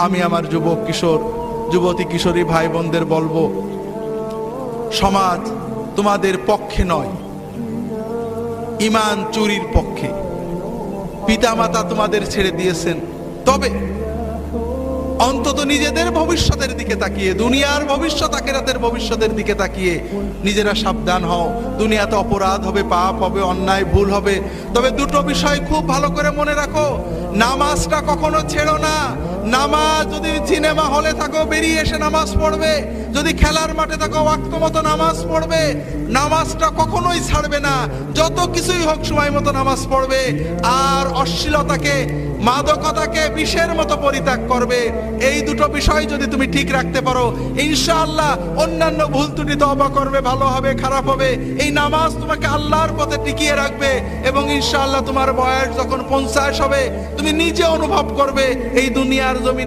আমি আমার যুবক কিশোর যুবতী কিশোরী ভাই বোনদের বলবো, সমাজ তোমাদের পক্ষে নয়, ঈমান চুরির পক্ষে। পিতামাতা তোমাদের ছেড়ে দিয়েছেন, তবে অন্তত নিজেদের ভবিষ্যতের দিকে তাকিয়ে, দুনিয়ার ভবিষ্যৎ আখিরাতের ভবিষ্যতের দিকে তাকিয়ে নিজেরা সাবধান হও। দুনিয়াতে অপরাধ হবে, পাপ হবে, অন্যায় ভুল হবে, তবে দুটো বিষয় খুব ভালো করে মনে রাখো। নামাজটা কখনো ছেড়ো না। নামাজ, যদি সিনেমা হলে থাকো বেরিয়ে এসে নামাজ পড়বে, যদি খেলার মাঠে থাকো ওয়াক্ত মতো নামাজ পড়বে। নামাজটা কখনোই ছাড়বে না, যত কিছুই হোক সময় মতো নামাজ পড়বে। আর অশ্লীলতাকে, মাদকতাকে বিষের মতো পরিত্যাগ করবে। এই দুটো বিষয় যদি তুমি ঠিক রাখতে পারো, ইনশাআল্লাহ অন্যান্য ভুল ত্রুটি তওবা করবে, ভালো হবে, খারাপ হবে, এই নামাজ তোমাকে আল্লাহর পথে টিকিয়ে রাখবে। এবং ইনশাআল্লাহ তোমার বয়স যখন 50 হবে, তুমি নিজে অনুভব করবে এই দুনিয়ার জমিন